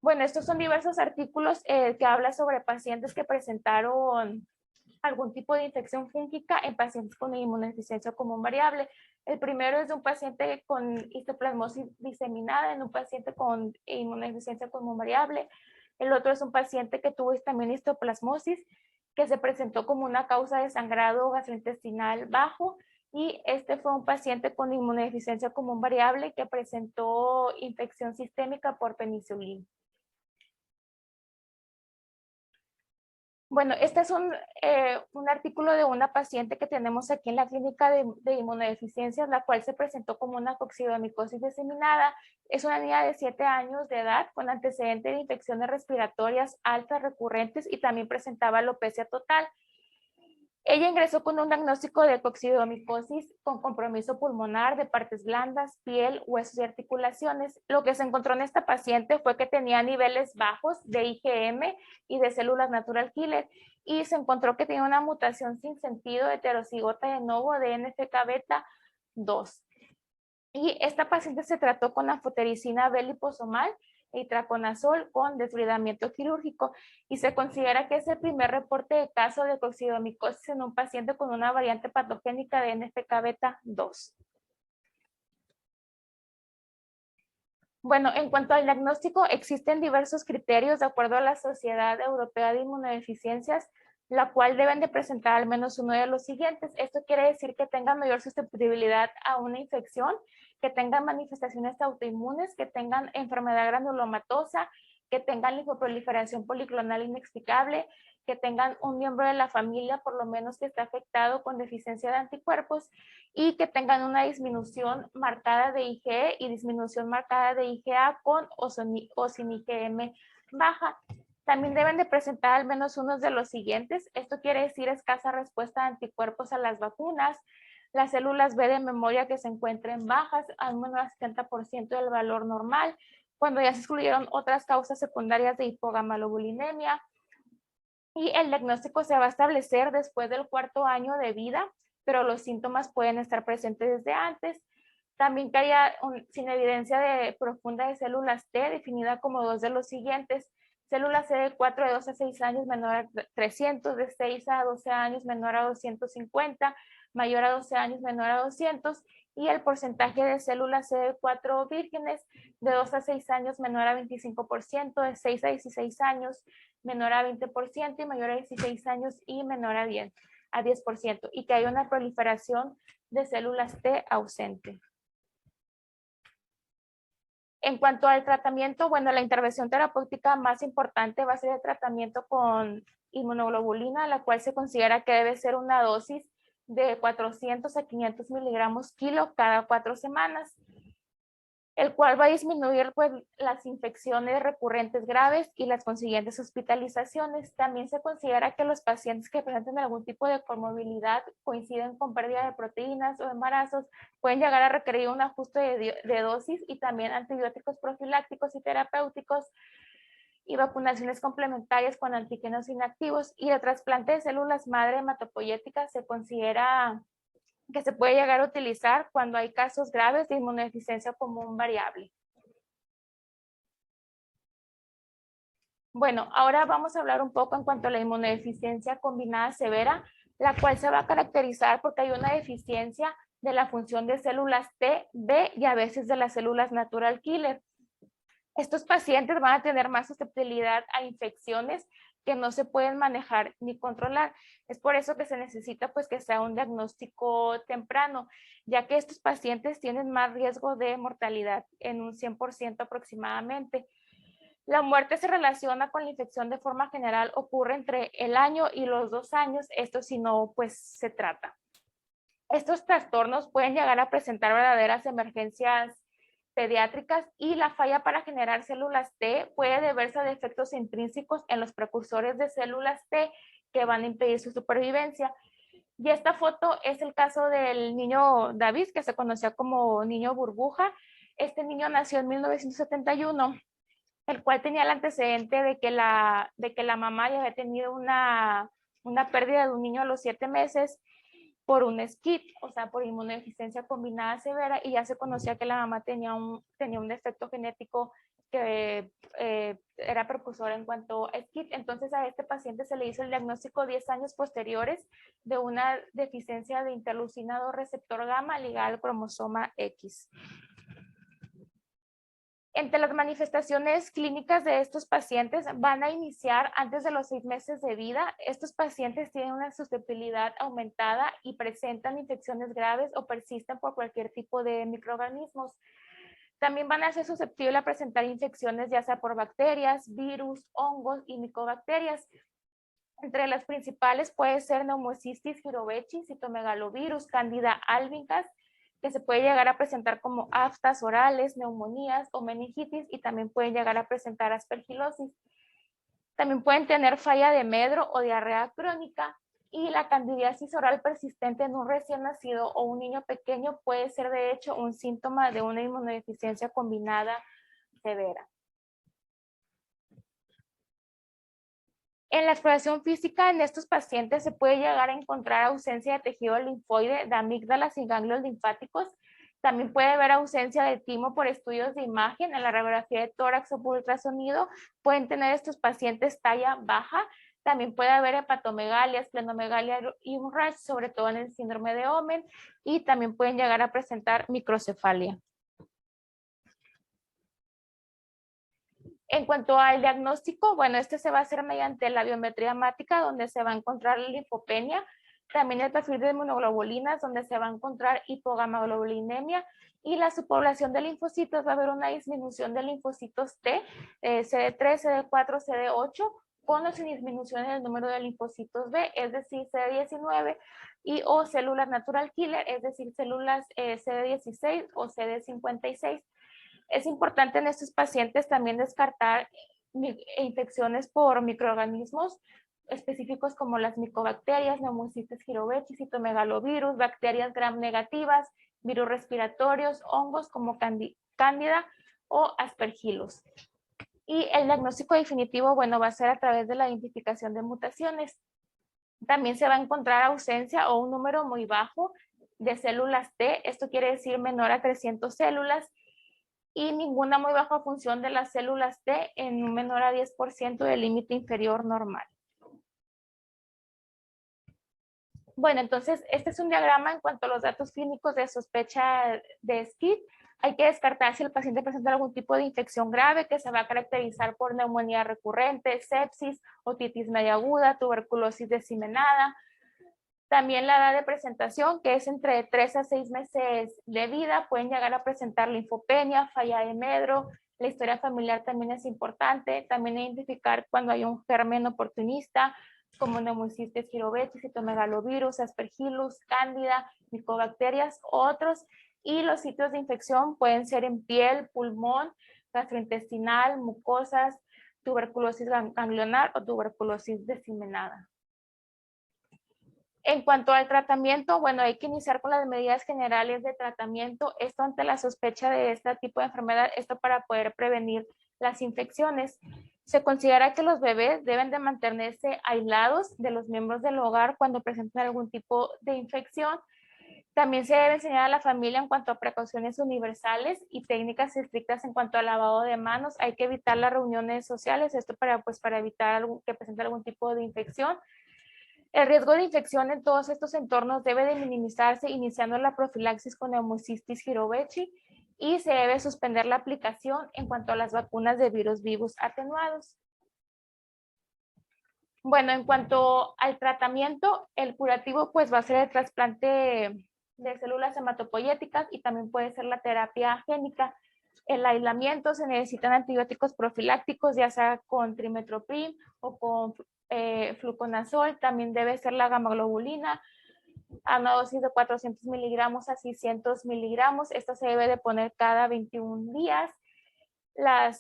Bueno, estos son diversos artículos que hablan sobre pacientes que presentaron algún tipo de infección fúngica en pacientes con inmunodeficiencia común variable. El primero es de un paciente con histoplasmosis diseminada en un paciente con inmunodeficiencia común variable. El otro es un paciente que tuvo también histoplasmosis, que se presentó como una causa de sangrado gastrointestinal bajo. Y este fue un paciente con inmunodeficiencia común variable que presentó infección sistémica por penicilina. Bueno, este es un artículo de una paciente que tenemos aquí en la clínica de inmunodeficiencias, la cual se presentó como una coccidomicosis diseminada. Es una niña de 7 años de edad con antecedente de infecciones respiratorias altas recurrentes y también presentaba alopecia total. Ella ingresó con un diagnóstico de coccidomicosis con compromiso pulmonar de partes blandas, piel, huesos y articulaciones. Lo que se encontró en esta paciente fue que tenía niveles bajos de IgM y de células natural killer, y se encontró que tenía una mutación sin sentido heterocigota de novo de NFK beta 2. Y esta paciente se trató con anfotericina B liposomal y traconazol con desbridamiento quirúrgico, y se considera que es el primer reporte de caso de coccidomicosis en un paciente con una variante patogénica de NFK beta 2. Bueno, en cuanto al diagnóstico, existen diversos criterios de acuerdo a la Sociedad Europea de Inmunodeficiencias, la cual deben de presentar al menos uno de los siguientes. Esto quiere decir que tengan mayor susceptibilidad a una infección, que tengan manifestaciones autoinmunes, que tengan enfermedad granulomatosa, que tengan linfoproliferación policlonal inexplicable, que tengan un miembro de la familia por lo menos que esté afectado con deficiencia de anticuerpos, y que tengan una disminución marcada de IgE y disminución marcada de IgA con o sin IgM baja. También deben de presentar al menos uno de los siguientes. Esto quiere decir escasa respuesta de anticuerpos a las vacunas, las células B de memoria que se encuentren bajas, al menos al 70% del valor normal, cuando ya se excluyeron otras causas secundarias de hipogamalobulinemia. Y el diagnóstico se va a establecer después del 4º año de vida, pero los síntomas pueden estar presentes desde antes. También que haya sin evidencia de profunda de células T, definida como dos de los siguientes: células CD4 de 2 a 6 años menor a 300, de 6 a 12 años menor a 250, mayor a 12 años menor a 200, y el porcentaje de células CD4 vírgenes de 2 a 6 años menor a 25%, de 6 a 16 años menor a 20% y mayor a 16 años y menor a 10%, y que haya una proliferación de células T ausente. En cuanto al tratamiento, bueno, la intervención terapéutica más importante va a ser el tratamiento con inmunoglobulina, la cual se considera que debe ser una dosis de 400 a 500 miligramos kilo cada 4 semanas, el cual va a disminuir pues, las infecciones recurrentes graves y las consiguientes hospitalizaciones. También se considera que los pacientes que presenten algún tipo de comorbilidad, coinciden con pérdida de proteínas o embarazos, pueden llegar a requerir un ajuste de dosis, y también antibióticos profilácticos y terapéuticos y vacunaciones complementarias con antígenos inactivos. Y el trasplante de células madre hematopoyéticas se considera que se puede llegar a utilizar cuando hay casos graves de inmunodeficiencia común variable. Bueno, ahora vamos a hablar un poco en cuanto a la inmunodeficiencia combinada severa, la cual se va a caracterizar porque hay una deficiencia de la función de células T, B y a veces de las células natural killer. Estos pacientes van a tener más susceptibilidad a infecciones que no se pueden manejar ni controlar. Es por eso que se necesita pues que sea un diagnóstico temprano, ya que estos pacientes tienen más riesgo de mortalidad en un 100% aproximadamente. La muerte se relaciona con la infección de forma general, ocurre entre el año y los 2 años, esto si no pues se trata. Estos trastornos pueden llegar a presentar verdaderas emergencias pediátricas y la falla para generar células T puede deberse a defectos intrínsecos en los precursores de células T que van a impedir su supervivencia. Y esta foto es el caso del niño David, que se conocía como niño burbuja. Este niño nació en 1971, el cual tenía el antecedente de que la mamá ya había tenido una pérdida de un niño a los 7 meses por un SCID, o sea, por inmunodeficiencia combinada severa, y ya se conocía que la mamá tenía un defecto genético que era precursor en cuanto a SCID. Entonces a este paciente se le hizo el diagnóstico 10 años posteriores de una deficiencia de interleucina 2 receptor gamma ligada al cromosoma X. Entre las manifestaciones clínicas de estos pacientes van a iniciar antes de los 6 meses de vida. Estos pacientes tienen una susceptibilidad aumentada y presentan infecciones graves o persisten por cualquier tipo de microorganismos. También van a ser susceptibles a presentar infecciones ya sea por bacterias, virus, hongos y micobacterias. Entre las principales puede ser Pneumocystis jirovecii, citomegalovirus, Candida albicans, que se puede llegar a presentar como aftas orales, neumonías o meningitis, y también pueden llegar a presentar aspergilosis. También pueden tener falla de medro o diarrea crónica, y la candidiasis oral persistente en un recién nacido o un niño pequeño puede ser de hecho un síntoma de una inmunodeficiencia combinada severa. En la exploración física en estos pacientes se puede llegar a encontrar ausencia de tejido linfoide, de amígdalas y ganglios linfáticos. También puede haber ausencia de timo por estudios de imagen. En la radiografía de tórax o por ultrasonido pueden tener estos pacientes talla baja. También puede haber hepatomegalia, esplenomegalia y un rash, sobre todo en el síndrome de Omen, y también pueden llegar a presentar microcefalia. En cuanto al diagnóstico, bueno, este se va a hacer mediante la biometría hemática, donde se va a encontrar la linfopenia, también el perfil de inmunoglobulinas, donde se va a encontrar hipogamaglobulinemia, y la subpoblación de linfocitos va a haber una disminución de linfocitos T, CD3, CD4, CD8, con o sin disminución en el número de linfocitos B, es decir, CD19, y o células natural killer, es decir, células CD16 o CD56. Es importante en estos pacientes también descartar infecciones por microorganismos específicos como las micobacterias, Pneumocystis jirovecii, citomegalovirus, bacterias gram negativas, virus respiratorios, hongos como cándida o aspergillus. Y el diagnóstico definitivo, bueno, va a ser a través de la identificación de mutaciones. También se va a encontrar ausencia o un número muy bajo de células T, esto quiere decir menor a 300 células, y ninguna muy baja función de las células T en un menor a 10% del límite inferior normal. Bueno, entonces este es un diagrama en cuanto a los datos clínicos de sospecha de SCID. Hay que descartar si el paciente presenta algún tipo de infección grave que se va a caracterizar por neumonía recurrente, sepsis, otitis media aguda, tuberculosis diseminada. También la edad de presentación, que es entre 3 a 6 meses de vida, pueden llegar a presentar linfopenia, falla de medro. La historia familiar también es importante. También identificar cuando hay un germen oportunista, como Pneumocystis jirovecii, citomegalovirus, aspergillus, cándida, micobacterias, otros. Y los sitios de infección pueden ser en piel, pulmón, gastrointestinal, mucosas, tuberculosis ganglionar o tuberculosis diseminada. En cuanto al tratamiento, bueno, hay que iniciar con las medidas generales de tratamiento, esto ante la sospecha de este tipo de enfermedad, esto para poder prevenir las infecciones. Se considera que los bebés deben de mantenerse aislados de los miembros del hogar cuando presenten algún tipo de infección. También se debe enseñar a la familia en cuanto a precauciones universales y técnicas estrictas en cuanto al lavado de manos. Hay que evitar las reuniones sociales, esto para evitar que presente algún tipo de infección. El riesgo de infección en todos estos entornos debe de minimizarse iniciando la profilaxis con Pneumocystis jirovecii y se debe suspender la aplicación en cuanto a las vacunas de virus vivos atenuados. Bueno, en cuanto al tratamiento, el curativo pues va a ser el trasplante de células hematopoyéticas y también puede ser la terapia génica. El aislamiento se necesitan antibióticos profilácticos, ya sea con trimestoprim o con fluconazol. También debe ser la gamma-globulina a una dosis de 400 miligramos a 600 miligramos. Esto se debe de poner cada 21 días. La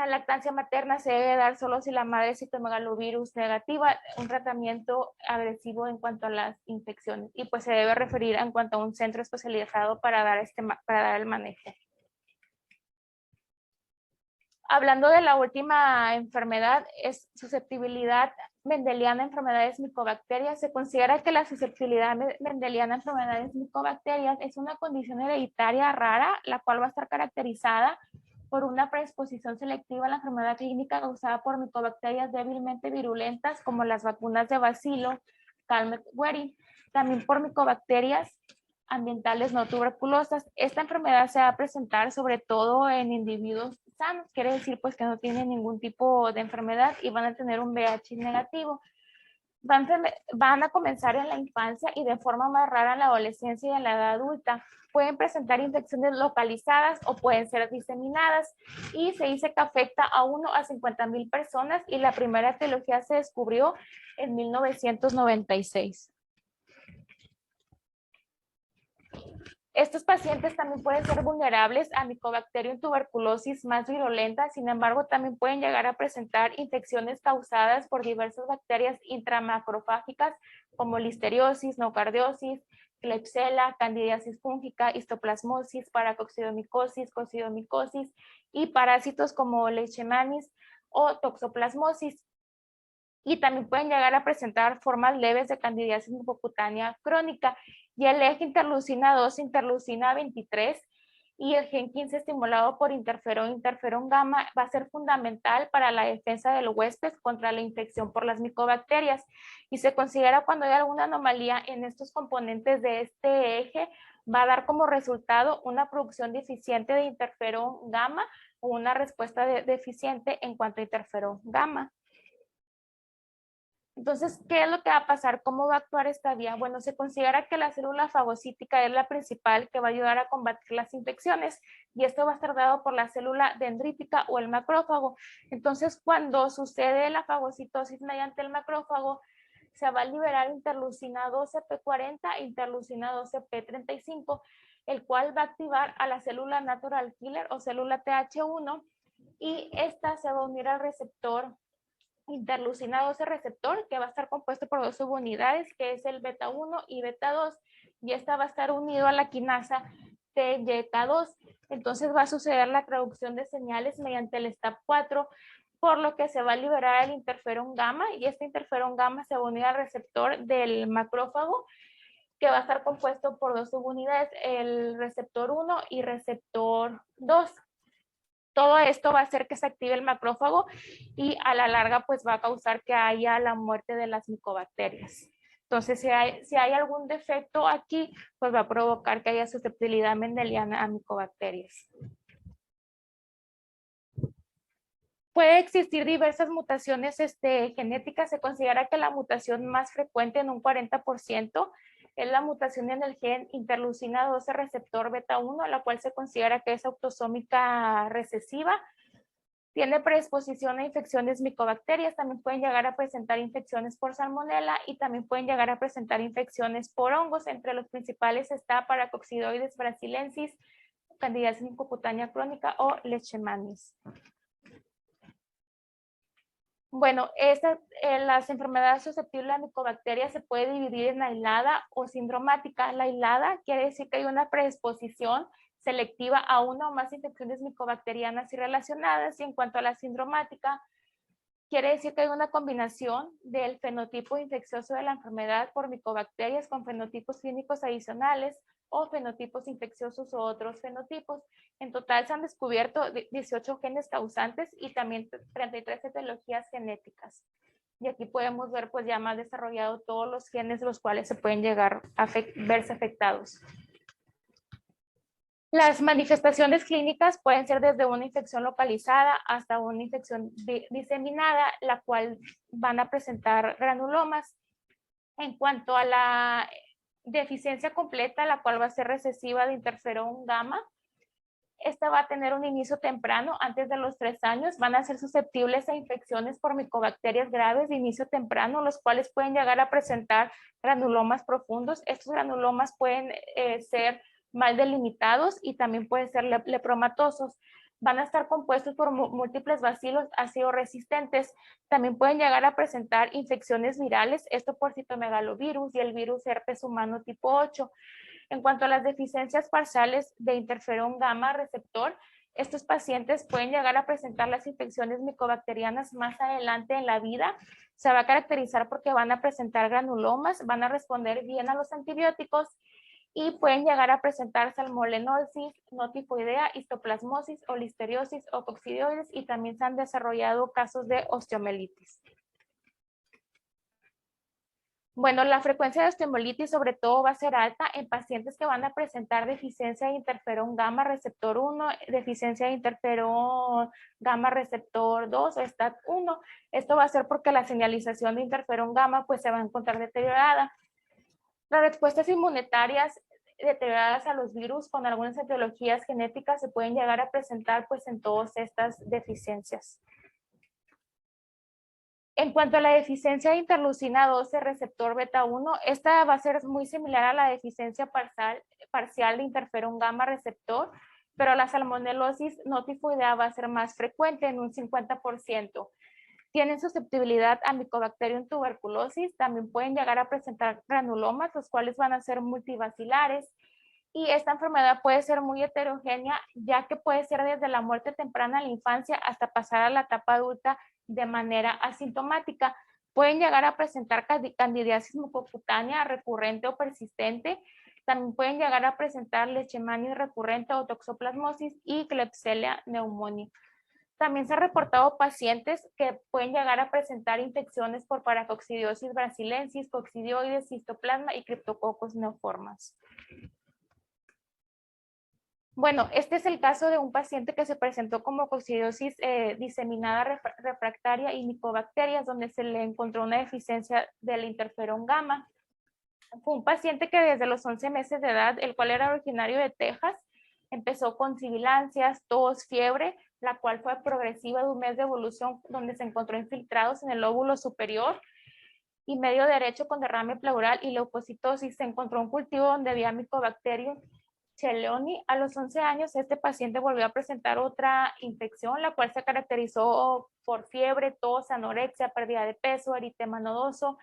lactancia materna se debe dar solo si la madre es citomegalovirus negativa, un tratamiento agresivo en cuanto a las infecciones, y pues se debe referir en cuanto a un centro especializado para dar el manejo. Hablando de la última enfermedad, es susceptibilidad mendeliana a enfermedades micobacterias. Se considera que la susceptibilidad mendeliana a enfermedades micobacterias es una condición hereditaria rara, la cual va a estar caracterizada por una predisposición selectiva a la enfermedad clínica causada por micobacterias débilmente virulentas, como las vacunas de bacilo, Calmette-Guerin, también por micobacterias ambientales no tuberculosas. Esta enfermedad se va a presentar sobre todo en individuos sanos, quiere decir pues que no tienen ningún tipo de enfermedad y van a tener un VIH negativo. Van a comenzar en la infancia y de forma más rara en la adolescencia y en la edad adulta. Pueden presentar infecciones localizadas o pueden ser diseminadas, y se dice que afecta a 1 a 50,000 personas, y la primera etiología se descubrió en 1996. Estos pacientes también pueden ser vulnerables a Mycobacterium tuberculosis más virulenta, sin embargo, también pueden llegar a presentar infecciones causadas por diversas bacterias intramacrofágicas como listeriosis, nocardiosis, Klebsiella, candidiasis fúngica, histoplasmosis, paracoccidomicosis, coccidomicosis y parásitos como leishmaniasis o toxoplasmosis. Y también pueden llegar a presentar formas leves de candidiasis mucocutánea crónica. Y el eje interleucina 2, interleucina 23 y el gen 15 estimulado por interferón gamma va a ser fundamental para la defensa del huésped contra la infección por las micobacterias. Y se considera cuando hay alguna anomalía en estos componentes de este eje, va a dar como resultado una producción deficiente de interferón gamma o una respuesta deficiente en cuanto a interferón gamma. Entonces, ¿qué es lo que va a pasar? ¿Cómo va a actuar esta vía? Bueno, se considera que la célula fagocítica es la principal que va a ayudar a combatir las infecciones, y esto va a estar dado por la célula dendrítica o el macrófago. Entonces, cuando sucede la fagocitosis mediante el macrófago, se va a liberar interleucina 12p40 e interleucina 12p35, el cual va a activar a la célula natural killer o célula TH1, y esta se va a unir al receptor interleucina 12 receptor, que va a estar compuesto por 2 subunidades, que es el beta 1 y beta 2, y esta va a estar unido a la quinasa TYK2. Entonces va a suceder la traducción de señales mediante el STAP 4, por lo que se va a liberar el interferón gamma, y este interferón gamma se va a unir al receptor del macrófago, que va a estar compuesto por 2 subunidades, el receptor 1 y receptor 2. Todo esto va a hacer que se active el macrófago y a la larga pues va a causar que haya la muerte de las micobacterias. Entonces, si hay algún defecto aquí, pues va a provocar que haya susceptibilidad mendeliana a micobacterias. Puede existir diversas mutaciones genéticas. Se considera que la mutación más frecuente, en un 40%, es la mutación en el gen interleucina 12 receptor beta 1, la cual se considera que es autosómica recesiva. Tiene predisposición a infecciones micobacterias, también pueden llegar a presentar infecciones por salmonela y también pueden llegar a presentar infecciones por hongos. Entre los principales está Paracoccidoides brasilensis, candidiasis mucocutánea crónica o leishmaniasis. Bueno, las enfermedades susceptibles a micobacterias se puede dividir en aislada o sindromática. La aislada quiere decir que hay una predisposición selectiva a una o más infecciones micobacterianas y relacionadas, y en cuanto a la sindromática, quiere decir que hay una combinación del fenotipo infeccioso de la enfermedad por micobacterias con fenotipos clínicos adicionales o fenotipos infecciosos o otros fenotipos. En total se han descubierto 18 genes causantes y también 33 etiologías genéticas. Y aquí podemos ver pues ya más desarrollado todos los genes los cuales se pueden llegar a verse afectados. Las manifestaciones clínicas pueden ser desde una infección localizada hasta una infección diseminada, la cual van a presentar granulomas. En cuanto a la deficiencia completa, la cual va a ser recesiva de interferón gamma, esta va a tener un inicio temprano, antes de los 3 años, van a ser susceptibles a infecciones por micobacterias graves de inicio temprano, los cuales pueden llegar a presentar granulomas profundos. Estos granulomas pueden ser mal delimitados y también pueden ser lepromatosos. Van a estar compuestos por múltiples bacilos ácido resistentes. También pueden llegar a presentar infecciones virales, esto por citomegalovirus y el virus herpes humano tipo 8. En cuanto a las deficiencias parciales de interferón gamma receptor, estos pacientes pueden llegar a presentar las infecciones micobacterianas más adelante en la vida. Se va a caracterizar porque van a presentar granulomas, van a responder bien a los antibióticos y pueden llegar a presentar salmonellosis, notifoidea, histoplasmosis o listeriosis o coccidioides, y también se han desarrollado casos de osteomelitis. Bueno, la frecuencia de osteomelitis sobre todo va a ser alta en pacientes que van a presentar deficiencia de interferón gamma receptor 1, deficiencia de interferón gamma receptor 2 o STAT1. Esto va a ser porque la señalización de interferón gamma pues se va a encontrar deteriorada. Las respuestas inmunitarias deterioradas a los virus con algunas etiologías genéticas se pueden llegar a presentar pues en todas estas deficiencias. En cuanto a la deficiencia de interleucina 12 receptor beta 1, esta va a ser muy similar a la deficiencia parcial de interferón gamma receptor, pero la salmonelosis notifoidea va a ser más frecuente en un 50%. Tienen susceptibilidad a Mycobacterium tuberculosis, también pueden llegar a presentar granulomas, los cuales van a ser multivacilares. Y esta enfermedad puede ser muy heterogénea, ya que puede ser desde la muerte temprana en la infancia hasta pasar a la etapa adulta de manera asintomática. Pueden llegar a presentar candidiasis mucocutánea recurrente o persistente. También pueden llegar a presentar leishmaniasis recurrente o toxoplasmosis y Klebsiella pneumoniae. También se han reportado pacientes que pueden llegar a presentar infecciones por paracoccidiosis brasilensis, coccidioides, cistoplasma y Cryptococcus neoformas. Bueno, este es el caso de un paciente que se presentó como coccidiosis diseminada refractaria y micobacterias, donde se le encontró una deficiencia del interferón gamma. Fue un paciente que desde los 11 meses de edad, el cual era originario de Texas, empezó con sibilancias, tos, fiebre, la cual fue progresiva de un mes de evolución, donde se encontró infiltrados en el lóbulo superior y medio derecho con derrame pleural y leucocitosis. Se encontró un cultivo donde había Mycobacterium Chelonis. A los 11 años, este paciente volvió a presentar otra infección, la cual se caracterizó por fiebre, tos, anorexia, pérdida de peso, eritema nodoso,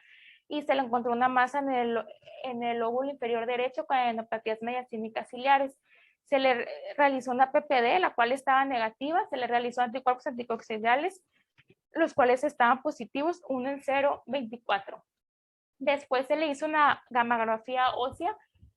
y se le encontró una masa en el lóbulo inferior derecho con adenopatías mediastínicas ciliares. Se le realizó una PPD, la cual estaba negativa, se le realizó anticuerpos anticoccidales, los cuales estaban positivos, 1 en 0,24. Después se le hizo una gammagrafía ósea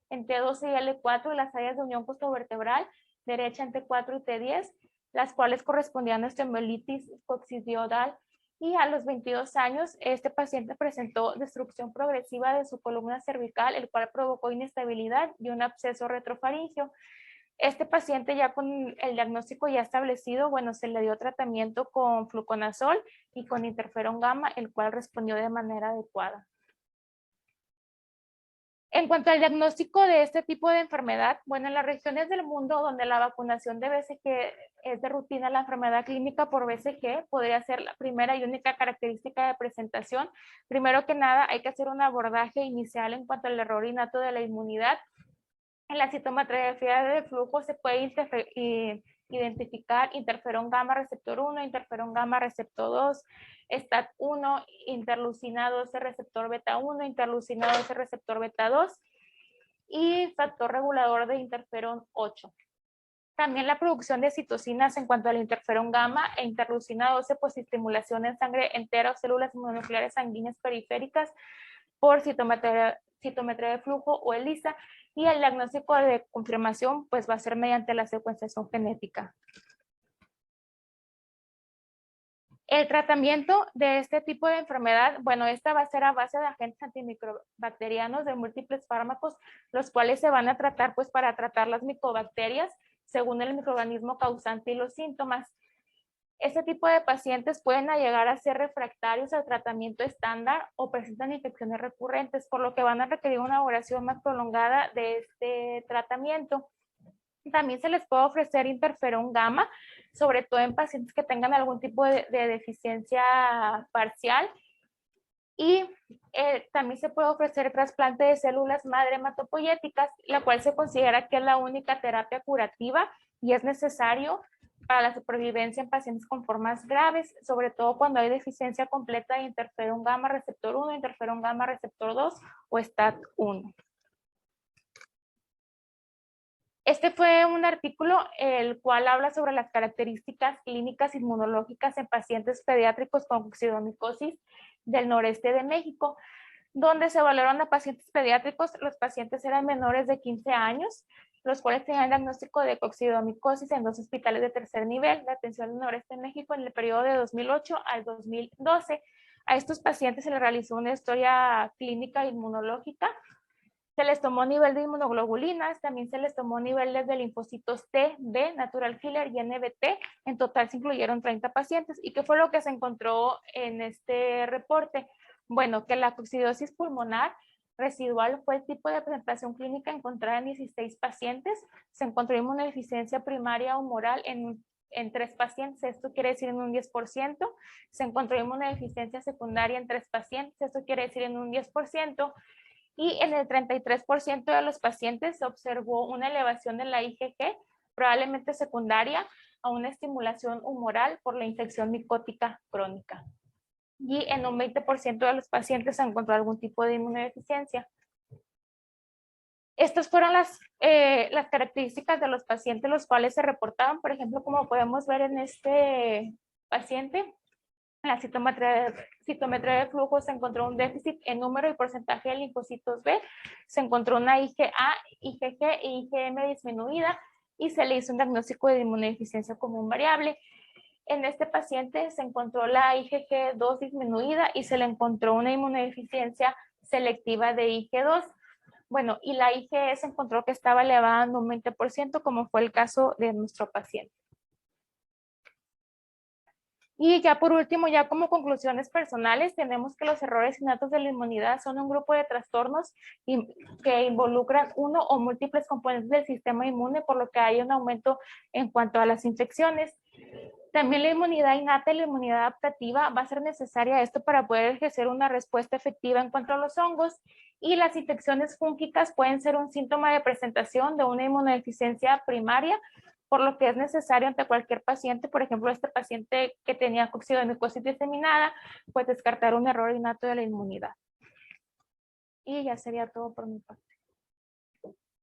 en T12 y L4 y las áreas de unión costovertebral derecha en T4 y T10, las cuales correspondían a osteomelitis coccidioidal. Y a los 22 años, este paciente presentó destrucción progresiva de su columna cervical, el cual provocó inestabilidad y un absceso retrofaringeo. Este paciente ya con el diagnóstico ya establecido, bueno, se le dio tratamiento con fluconazol y con interferón gamma, el cual respondió de manera adecuada. En cuanto al diagnóstico de este tipo de enfermedad, bueno, en las regiones del mundo donde la vacunación de BCG es de rutina, la enfermedad clínica por BCG podría ser la primera y única característica de presentación. Primero que nada, hay que hacer un abordaje inicial en cuanto al error innato de la inmunidad. En la citometrografía de flujo se puede identificar interferón gamma receptor 1, interferón gamma receptor 2, STAT1, interleucina 12 receptor beta 1, interleucina 12 receptor beta 2 y factor regulador de interferón 8. También la producción de citocinas en cuanto al interferón gamma e interleucina 12 por estimulación en sangre entera o células mononucleares sanguíneas periféricas por citometría de flujo o ELISA, y el diagnóstico de confirmación pues va a ser mediante la secuenciación genética. El tratamiento de este tipo de enfermedad, bueno, esta va a ser a base de agentes antimicrobacterianos de múltiples fármacos, los cuales se van a tratar pues para tratar las micobacterias según el microorganismo causante y los síntomas. Este tipo de pacientes pueden llegar a ser refractarios al tratamiento estándar o presentan infecciones recurrentes, por lo que van a requerir una duración más prolongada de este tratamiento. También se les puede ofrecer interferón gamma, sobre todo en pacientes que tengan algún tipo de deficiencia parcial. Y también se puede ofrecer trasplante de células madre hematopoyéticas, la cual se considera que es la única terapia curativa y es necesario para la supervivencia en pacientes con formas graves, sobre todo cuando hay deficiencia completa de interferón gamma receptor 1, interferón gamma receptor 2 o STAT1. Este fue un artículo el cual habla sobre las características clínicas inmunológicas en pacientes pediátricos con coccidomicosis del noreste de México, donde se evaluaron a pacientes pediátricos. Los pacientes eran menores de 15 años, los cuales tenían diagnóstico de coccidomicosis en 2 hospitales de tercer nivel de atención del noreste de México en el periodo de 2008 al 2012. A estos pacientes se les realizó una historia clínica inmunológica. Se les tomó nivel de inmunoglobulinas, también se les tomó niveles de linfocitos T, B, natural killer y NBT. En total se incluyeron 30 pacientes. ¿Y qué fue lo que se encontró en este reporte? Bueno, que la coccidosis pulmonar residual fue el tipo de presentación clínica encontrada en 16 pacientes. Se encontró inmunodeficiencia primaria humoral en 3 pacientes, esto quiere decir en un 10%. Se encontró inmunodeficiencia secundaria en 3 pacientes, esto quiere decir en un 10%. Y en el 33% de los pacientes se observó una elevación de la IgG, probablemente secundaria a una estimulación humoral por la infección micótica crónica. Y en un 20% de los pacientes se encontró algún tipo de inmunodeficiencia. Estas fueron las características de los pacientes los cuales se reportaban. Por ejemplo, como podemos ver en este paciente, en la citometría de flujo se encontró un déficit en número y porcentaje de linfocitos B, se encontró una IgA, IgG e IgM disminuida y se le hizo un diagnóstico de inmunodeficiencia común variable. En este paciente se encontró la IgG2 disminuida y se le encontró una inmunodeficiencia selectiva de IG2. Bueno, y la IgE se encontró que estaba elevada en un 20%, como fue el caso de nuestro paciente. Y ya por último, ya como conclusiones personales, tenemos que los errores innatos de la inmunidad son un grupo de trastornos que involucran uno o múltiples componentes del sistema inmune, por lo que hay un aumento en cuanto a las infecciones. También la inmunidad innata y la inmunidad adaptativa va a ser necesaria esto para poder ejercer una respuesta efectiva en cuanto a los hongos, y las infecciones fúngicas pueden ser un síntoma de presentación de una inmunodeficiencia primaria, por lo que es necesario ante cualquier paciente, por ejemplo, este paciente que tenía coccidomicosis diseminada, pues descartar un error innato de la inmunidad. Y ya sería todo por mi parte.